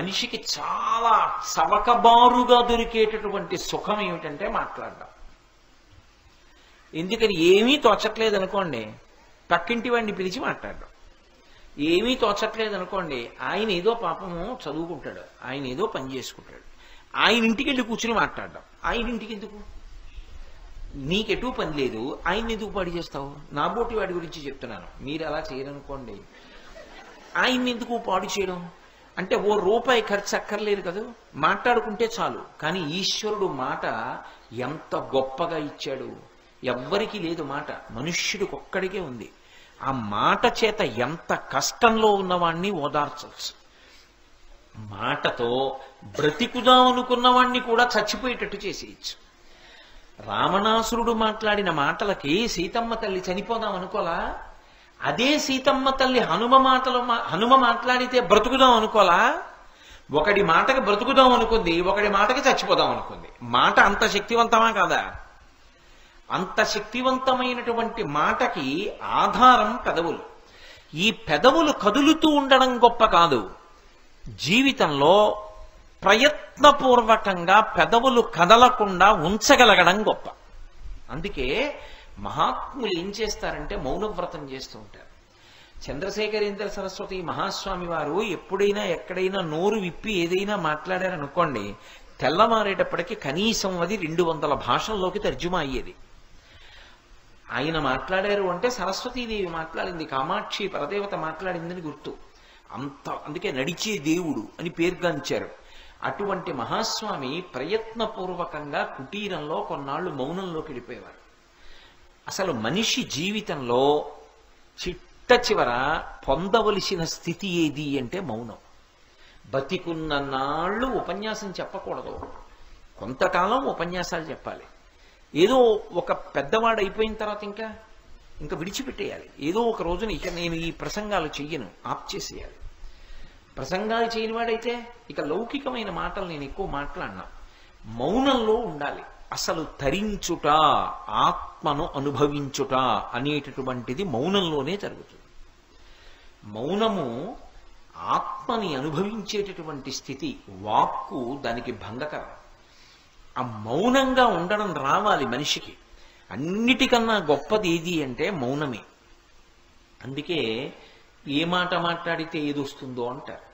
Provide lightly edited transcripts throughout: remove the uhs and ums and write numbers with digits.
మనిషికి చాలా చవకబారుగా దొరికేటటువంటి సుఖం ఏమిటంటే మాట్లాడడం. ఎందుకని ఏమీ తోచట్లేదు అనుకోండి, పక్కింటి వాడిని పిలిచి మాట్లాడడం. ఏమీ తోచట్లేదు అనుకోండి, ఆయన ఏదో పాపము చదువుకుంటాడు, ఆయన ఏదో పని చేసుకుంటాడు, ఆయన ఇంటికి వెళ్ళి కూర్చుని మాట్లాడడం. ఆయన ఇంటికి ఎందుకు? నీకెటూ పని లేదు, ఆయన ఎందుకు పాడు చేస్తావు? నా బోటి వాడి గురించి చెప్తున్నాను, మీరు అలా చేయరనుకోండి. ఆయన్ని ఎందుకు పాడు చేయడం? అంటే ఓ రూపాయి ఖర్చు అక్కర్లేదు కదా, మాట్లాడుకుంటే చాలు. కానీ ఈశ్వరుడు మాట ఎంత గొప్పగా ఇచ్చాడు. ఎవ్వరికీ లేదు మాట, మనుష్యుడికి ఒక్కడికే ఉంది. ఆ మాట చేత ఎంత కష్టంలో ఉన్నవాణ్ణి ఓదార్చవచ్చు. మాటతో బ్రతికుదాం అనుకున్నవాణ్ణి కూడా చచ్చిపోయేటట్టు చేసేయచ్చు. రావణాసురుడు మాట్లాడిన మాటలకి సీతమ్మ తల్లి చనిపోదాం అనుకోలా? అదే సీతమ్మ తల్లి హనుమ మాట్లాడితే బ్రతుకుదాం అనుకోలా? ఒకడి మాటకి బ్రతుకుదాం అనుకుంది, ఒకడి మాటకి చచ్చిపోదాం అనుకుంది. మాట అంత శక్తివంతమా కాదా? అంత శక్తివంతమైనటువంటి మాటకి ఆధారం పెదవులు. ఈ పెదవులు కదులుతూ ఉండడం గొప్ప కాదు, జీవితంలో ప్రయత్నపూర్వకంగా పెదవులు కదలకుండా ఉంచగలగడం గొప్ప. అందుకే మహాత్ములు ఏం చేస్తారంటే మౌనవ్రతం చేస్తూ ఉంటారు. చంద్రశేఖరేంద్ర సరస్వతి మహాస్వామి వారు ఎప్పుడైనా ఎక్కడైనా నోరు విప్పి ఏదైనా మాట్లాడారనుకోండి, తెల్లవారేటప్పటికి కనీసం అది 200 భాషల్లోకి తర్జుమా అయ్యేది. ఆయన మాట్లాడారు అంటే సరస్వతీదేవి మాట్లాడింది, కామాక్షి పరదేవత మాట్లాడిందని గుర్తు. అందుకే నడిచే దేవుడు అని పేరుగాంచారు. అటువంటి మహాస్వామి ప్రయత్నపూర్వకంగా కుటీరంలో కొన్నాళ్లు మౌనంలోకి వెళ్ళిపోయేవారు. అసలు మనిషి జీవితంలో చిట్ట చివర పొందవలసిన స్థితి ఏది అంటే మౌనం. బతికున్న నాళ్ళు ఉపన్యాసం చెప్పకూడదు, కొంతకాలం ఉపన్యాసాలు చెప్పాలి. ఏదో ఒక పెద్దవాడు అయిపోయిన తర్వాత ఇంకా విడిచిపెట్టేయాలి. ఏదో ఒక రోజున ఇక నేను ఈ ప్రసంగాలు చెయ్యను, ఆప్ చేసేయాలి. ప్రసంగాలు చేయని వాడైతే ఇక లౌకికమైన మాటలు నేను ఎక్కువ మాట్లాడినా. మౌనంలో ఉండాలి. అసలు తరించుట, ఆత్మను అనుభవించుట అనేటటువంటిది మౌనంలోనే జరుగుతుంది. మౌనము ఆత్మని అనుభవించేటటువంటి స్థితి. వాక్కు దానికి భంగకరం. ఆ మౌనంగా ఉండడం రావాలి మనిషికి. అన్నిటికన్నా గొప్పది ఏది అంటే మౌనమే. అందుకే ఏ మాట మాట్లాడితే ఏదొస్తుందో అంటారు.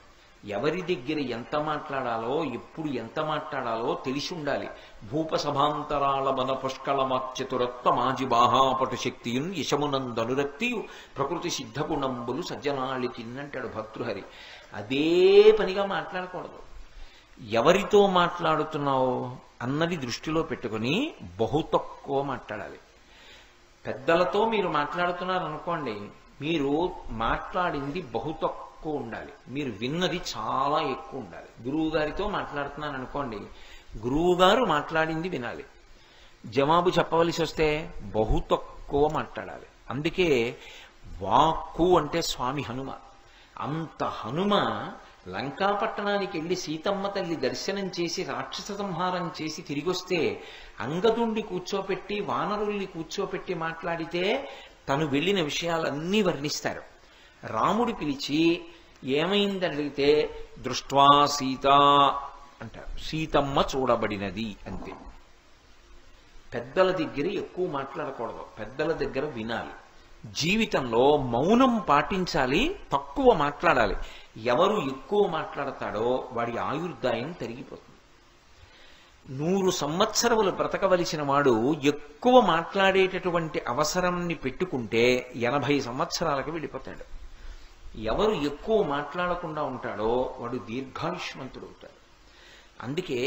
ఎవరి దగ్గర ఎంత మాట్లాడాలో, ఎప్పుడు ఎంత మాట్లాడాలో తెలిసి ఉండాలి. భూపసభాంతరాల బన పుష్కళమాచతురత్వ మాజి బాహాపటు శక్తియున్ యశమునందనురక్తియు ప్రకృతి సిద్ధగుణంబులు సజ్జనాళికిన్నంటాడు భర్తృహరి. అదే పనిగా మాట్లాడకూడదు. ఎవరితో మాట్లాడుతున్నావు అన్నది దృష్టిలో పెట్టుకుని బహు తక్కువ మాట్లాడాలి. పెద్దలతో మీరు మాట్లాడుతున్నారు అనుకోండి, మీరు మాట్లాడింది బహు తక్కువ ఉండాలి, మీరు విన్నది చాలా ఎక్కువ ఉండాలి. గురువు గారితో మాట్లాడుతున్నాను అనుకోండి, గురువు గారు మాట్లాడింది వినాలి. జవాబు చెప్పవలసి వస్తే బహు తక్కువ మాట్లాడాలి. అందుకే వాక్కు అంటే స్వామి హనుమ. అంత హనుమ లంకాపట్టణానికి వెళ్ళి సీతమ్మ తల్లి దర్శనం చేసి రాక్షస సంహారం చేసి తిరిగొస్తే అంగదుణ్ణి కూర్చోపెట్టి వానరుల్ని కూర్చోపెట్టి మాట్లాడితే తను వెళ్ళిన విషయాలన్నీ వర్ణిస్తారు. రాముడు పిలిచి ఏమైందని అడిగితే దృష్ట్వా సీత అంటారు. సీతమ్మ చూడబడినది అంతే. పెద్దల దగ్గర ఎక్కువ మాట్లాడకూడదు, పెద్దల దగ్గర వినాలి. జీవితంలో మౌనం పాటించాలి, తక్కువ మాట్లాడాలి. ఎవరు ఎక్కువ మాట్లాడతాడో వాడి ఆయుర్దాయం తరిగిపోతుంది. 100 సంవత్సరములు బ్రతకవలసిన వాడు ఎక్కువ మాట్లాడేటటువంటి అవసరాన్ని పెట్టుకుంటే 80 సంవత్సరాలకు వెళ్ళిపోతాడు. ఎవరు ఎక్కువ మాట్లాడకుండా ఉంటాడో వాడు దీర్ఘాయుష్మంతుడు అవుతాడు. అందుకే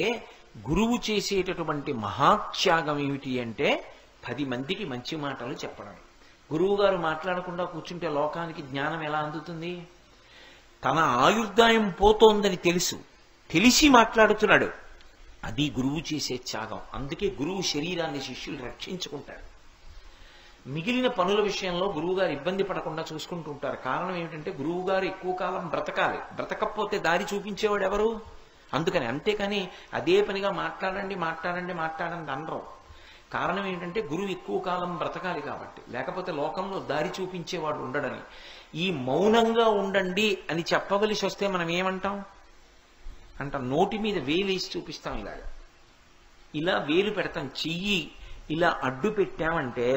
గురువు చేసేటటువంటి మహాత్యాగం ఏమిటి అంటే 10 మందికి మంచి మాటలు చెప్పడం. గురువు గారు మాట్లాడకుండా కూర్చుంటే లోకానికి జ్ఞానం ఎలా అందుతుంది? తన ఆయుర్దాయం పోతోందని తెలిసి మాట్లాడుతున్నాడు. అది గురువు చేసే త్యాగం. అందుకే గురువు శరీరాన్ని శిష్యులు రక్షించుకుంటారు. మిగిలిన పనుల విషయంలో గురువుగారు ఇబ్బంది పడకుండా చూసుకుంటూ ఉంటారు. కారణం ఏమిటంటే గురువుగారు ఎక్కువ కాలం బ్రతకాలి, బ్రతకపోతే దారి చూపించేవాడు ఎవరు? అందుకని. అంతేకాని అదే పనిగా మాట్లాడండి అనరు. కారణం ఏంటంటే గురువు ఎక్కువ కాలం బ్రతకాలి కాబట్టి, లేకపోతే లోకంలో దారి చూపించేవాడు ఉండడని. ఈ మౌనంగా ఉండండి అని చెప్పవలసి వస్తే మనం ఏమంటాం? అంట నోటి మీద వేలేసి చూపిస్తాం ఇలాగా. ఇలా వేలు పెడతాం. చెయ్యి ఇలా అడ్డు పెట్టామంటే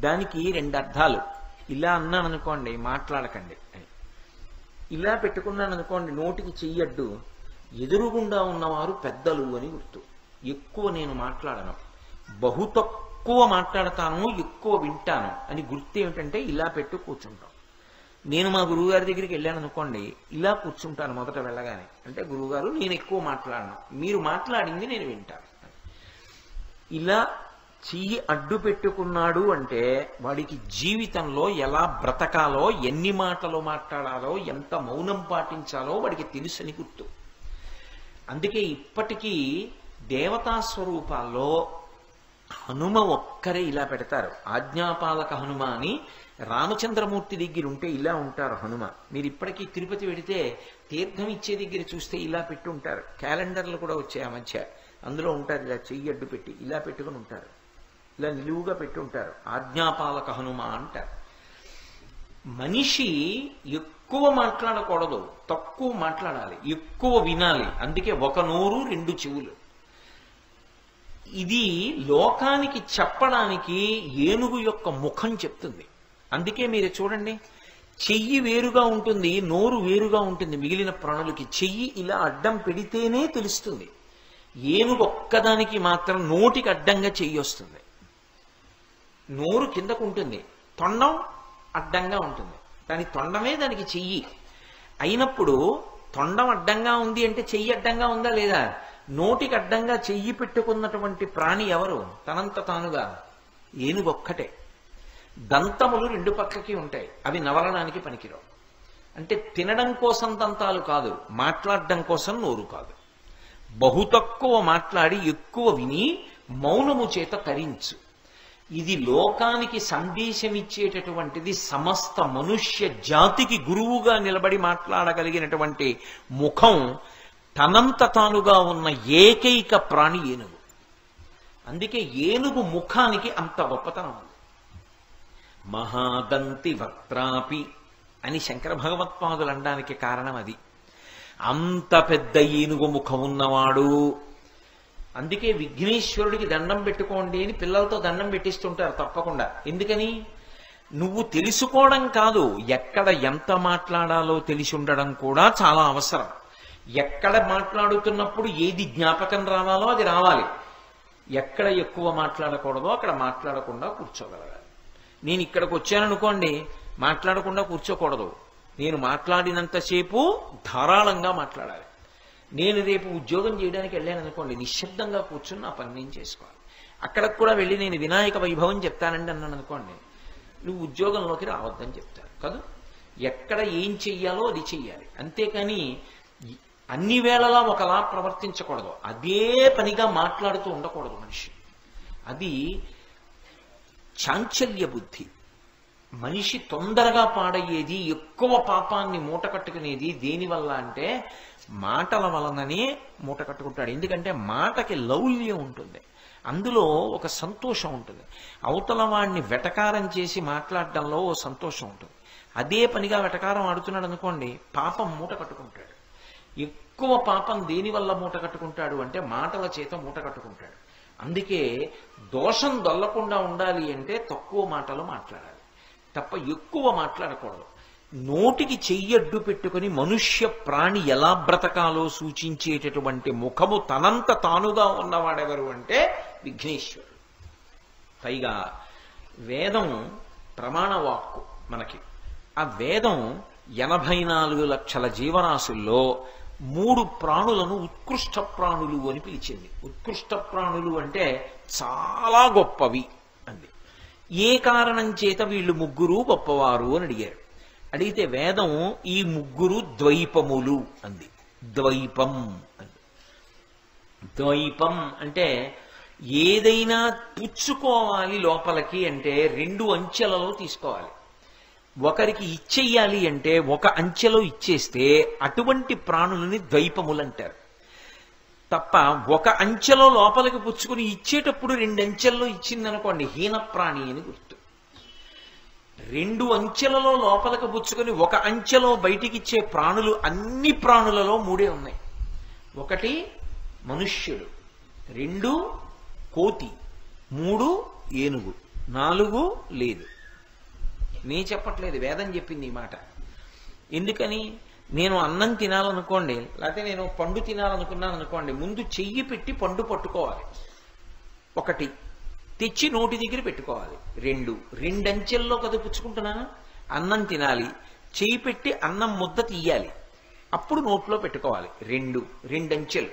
దానికి రెండు అర్థాలు. ఇలా అన్నాను అనుకోండి మాట్లాడకండి అని. ఇలా పెట్టుకున్నాను అనుకోండి నోటికి చెయ్యి అడ్డు, ఎదురుగుండా ఉన్నవారు పెద్దలు అని గుర్తు. ఎక్కువ నేను మాట్లాడను, బహు తక్కువ మాట్లాడతాను, ఎక్కువ వింటాను అని గుర్తు. ఏమిటంటే ఇలా పెట్టు కూర్చుంటాం. నేను మా గురువుగారి దగ్గరికి వెళ్ళాను అనుకోండి, ఇలా కూర్చుంటాను మొదట వెళ్ళగానే. అంటే గురువుగారు నేను ఎక్కువ మాట్లాడను, మీరు మాట్లాడింది నేను వింటాను. ఇలా చెయ్యి అడ్డు పెట్టుకున్నాడు అంటే వాడికి జీవితంలో ఎలా బ్రతకాలో, ఎన్ని మాటలు మాట్లాడాలో, ఎంత మౌనం పాటించాలో వాడికి తెలుసని గుర్తు. అందుకే ఇప్పటికీ దేవతా స్వరూపాల్లో హనుమ ఒక్కరే ఇలా పెడతారు. ఆజ్ఞాపాలక హనుమ అని రామచంద్రమూర్తి దగ్గర ఉంటే ఇలా ఉంటారు హనుమ. మీరు ఇప్పటికీ తిరుపతి వెడితే తీర్థం ఇచ్చే దగ్గర చూస్తే ఇలా పెట్టి ఉంటారు. క్యాలెండర్లు కూడా వచ్చాయి ఆ మధ్య, అందులో ఉంటారు ఇలా చెయ్యి అడ్డు పెట్టి ఇలా పెట్టుకుని ఉంటారు, ఇలా నిలువుగా పెట్టి ఉంటారు. ఆజ్ఞాపాలక హనుమ అంటారు. మనిషి ఎక్కువ మాట్లాడకూడదు, తక్కువ మాట్లాడాలి, ఎక్కువ వినాలి. అందుకే ఒక నోరు రెండు చెవులు. ఇది లోకానికి చెప్పడానికి ఏనుగు యొక్క ముఖం చెప్తుంది. అందుకే మీరు చూడండి, చెయ్యి వేరుగా ఉంటుంది, నోరు వేరుగా ఉంటుంది. మిగిలిన ప్రాణులకి చెయ్యి ఇలా అడ్డం పెడితేనే తెలుస్తుంది. ఏనుగు ఒక్కదానికి మాత్రం నోటికి అడ్డంగా చెయ్యి వస్తుంది. నోరు కిందకు ఉంటుంది, తొండం అడ్డంగా ఉంటుంది. దాని తొండమే దానికి చెయ్యి అయినప్పుడు తొండం అడ్డంగా ఉంది అంటే చెయ్యి అడ్డంగా ఉందా లేదా? నోటికి అడ్డంగా చెయ్యి పెట్టుకున్నటువంటి ప్రాణి ఎవరు? తనంత తానుగా ఏనుగొక్కటే. దంతములు రెండు పక్కకి ఉంటాయి, అవి నవలడానికి పనికిరావు. అంటే తినడం కోసం దంతాలు కాదు, మాట్లాడడం కోసం నోరు కాదు. బహు తక్కువ మాట్లాడి ఎక్కువ విని మౌనము చేత తరించు. ఇది లోకానికి సందేశం ఇచ్చేటటువంటిది. సమస్త మనుష్య జాతికి గురువుగా నిలబడి మాట్లాడగలిగినటువంటి ముఖం తనంత తానుగా ఉన్న ఏకైక ప్రాణి ఏనుగు. అందుకే ఏనుగు ముఖానికి అంత గొప్పతనం ఉంది. మహాదంతి వక్త్రాపి అని శంకర భగవత్పాదులు అనడానికి కారణం అది. అంత పెద్ద ఏనుగు ముఖం ఉన్నవాడు. అందుకే విఘ్నేశ్వరుడికి దండం పెట్టుకోండి అని పిల్లలతో దండం పెట్టిస్తుంటారు తప్పకుండా. ఎందుకని? నువ్వు తెలుసుకోవడం కాదు, ఎక్కడ ఎంత మాట్లాడాలో తెలిసి ఉండడం కూడా చాలా అవసరం. ఎక్కడ మాట్లాడుతున్నప్పుడు ఏది జ్ఞాపకం రావాలో అది రావాలి. ఎక్కడ ఎక్కువ మాట్లాడకూడదో అక్కడ మాట్లాడకుండా కూర్చోగలగాలి. నేను ఇక్కడికి వచ్చాననుకోండి, మాట్లాడకుండా కూర్చోకూడదు. నేను మాట్లాడినంతసేపు ధారాళంగా మాట్లాడాలి. నేను రేపు ఉద్యోగం చేయడానికి వెళ్ళాను అనుకోండి, నిశ్శబ్దంగా కూర్చుని నా పని నేను చేసుకోవాలి. అక్కడికి కూడా వెళ్ళి నేను వినాయక వైభవం చెప్తానండి అన్నాను అనుకోండి, నువ్వు ఉద్యోగంలోకి రావద్దని చెప్తారు కదా. ఎక్కడ ఏం చెయ్యాలో అది చెయ్యాలి. అంతేకాని అన్ని వేళలా ఒకలా ప్రవర్తించకూడదు. అదే పనిగా మాట్లాడుతూ ఉండకూడదు మనిషి. అది చాంచల్య బుద్ధి. మనిషి తొందరగా పాడయ్యేది, ఎక్కువ పాపాన్ని మూట కట్టుకునేది దేనివల్ల అంటే మాటల వలననే మూట కట్టుకుంటాడు. ఎందుకంటే మాటకి లౌల్యం ఉంటుంది, అందులో ఒక సంతోషం ఉంటుంది. అవతల వాడిని వెటకారం చేసి మాట్లాడడంలో ఓ సంతోషం ఉంటుంది. అదే పనిగా వెటకారం ఆడుతున్నాడు అనుకోండి, పాపం మూట కట్టుకుంటాడు. ఎక్కువ పాపం దేనివల్ల మూట కట్టుకుంటాడు అంటే మాటల చేత మూట కట్టుకుంటాడు. అందుకే దోషం దొల్లకుండా ఉండాలి అంటే తక్కువ మాటలు మాట్లాడాలి తప్ప ఎక్కువ మాట్లాడకూడదు. నోటికి చెయ్యడ్డు పెట్టుకుని మనుష్య ప్రాణి ఎలా బ్రతకాలో సూచించేటటువంటి ముఖము తనంత తానుగా ఉన్నవాడెవరు అంటే విఘ్నేశ్వరుడు. పైగా వేదం ప్రమాణవాక్కు మనకి. ఆ వేదం 84 లక్షల జీవరాశుల్లో 3 ప్రాణులను ఉత్కృష్ట ప్రాణులు అని పిలిచింది. ఉత్కృష్ట ప్రాణులు అంటే చాలా గొప్పవి అంది. ఏ కారణం చేత వీళ్ళు ముగ్గురు గొప్పవారు అని అడిగారు. అడిగితే వేదం ఈ ముగ్గురు ద్వైపములు అంది. ద్వైపం అంది. ద్వైపం అంటే ఏదైనా పుచ్చుకోవాలి లోపలికి అంటే 2 అంచెలలో తీసుకోవాలి. ఒకరికి ఇచ్చేయాలి అంటే ఒక అంచెలో ఇచ్చేస్తే అటువంటి ప్రాణులని ద్వైపములు అంటారు. తప్ప ఒక అంచెలో లోపలికి పుచ్చుకుని ఇచ్చేటప్పుడు 2 అంచెల్లో ఇచ్చిందనుకోండి హీన ప్రాణి అని గుర్తు. 2 అంచెలలో లోపలికి పుచ్చుకొని ఒక అంచెలో బయటికి ఇచ్చే ప్రాణులు అన్ని ప్రాణులలో 3 ఉన్నాయి. ఒకటి మనుష్యుడు, 2 కోతి, 3 ఏనుగు, 4 లేదు. నీ చెప్పట్లేదు, వేదం చెప్పింది ఈ మాట. ఎందుకని? నేను అన్నం తినాలనుకోండి, లేకపోతే నేను పండు తినాలనుకున్నాను అనుకోండి, ముందు చెయ్యి పెట్టి పండు పట్టుకోవాలి. 1 తెచ్చి నోటి దగ్గర పెట్టుకోవాలి. 2 అంచెల్లో కదా పుచ్చుకుంటున్నాను. అన్నం తినాలి, చెయ్యి పెట్టి అన్నం ముద్ద తీయాలి, అప్పుడు నోట్లో పెట్టుకోవాలి. 2 అంచెలు.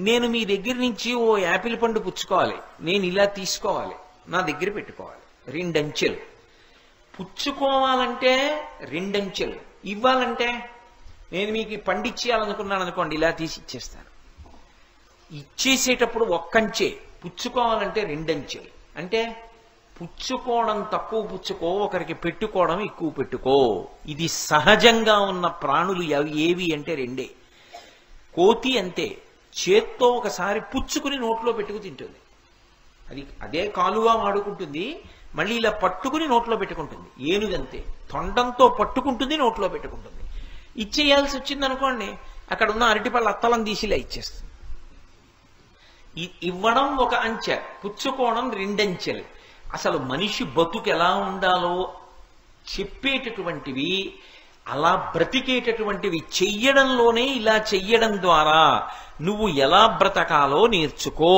నేను మీ దగ్గర నుంచి ఓ యాపిల్ పండు పుచ్చుకోవాలి, నేను ఇలా తీసుకోవాలి, నా దగ్గర పెట్టుకోవాలి. 2 అంచెలు. పుచ్చుకోవాలంటే 2 అంచెలు, ఇవ్వాలంటే నేను మీకు పండిచ్చేయాలనుకున్నాను అనుకోండి, ఇలా తీసి ఇచ్చేస్తాను. ఇచ్చేసేటప్పుడు 1 అంచె, పుచ్చుకోవాలంటే 2 అంచెలు. అంటే పుచ్చుకోవడం తక్కువ పుచ్చుకో, ఒకరికి పెట్టుకోవడం ఎక్కువ పెట్టుకో. ఇది సహజంగా ఉన్న ప్రాణులు ఏవి అంటే 2. కోతి అంతే, చేత్తో ఒకసారి పుచ్చుకుని నోట్లో పెట్టుకు తింటుంది. అదే కాలుగా వాడుకుంటుంది, మళ్ళీ ఇలా పట్టుకుని నోట్లో పెట్టుకుంటుంది. ఏనుగంతే, తొండంతో పట్టుకుంటుంది, నోట్లో పెట్టుకుంటుంది. ఇచ్చేయాల్సి వచ్చింది అనుకోండి, అక్కడ ఉన్న అరటిపళ్ళ అత్తలం తీసి ఇలా ఇచ్చేస్తుంది. ఇవ్వడం 1 అంచె, పుచ్చుకోవడం 2 అంచెలు. అసలు మనిషి బతుకు ఎలా ఉండాలో చెప్పేటటువంటివి, అలా బ్రతికేటటువంటివి చెయ్యడంలోనే, ఇలా చెయ్యడం ద్వారా నువ్వు ఎలా బ్రతకాలో నేర్చుకో.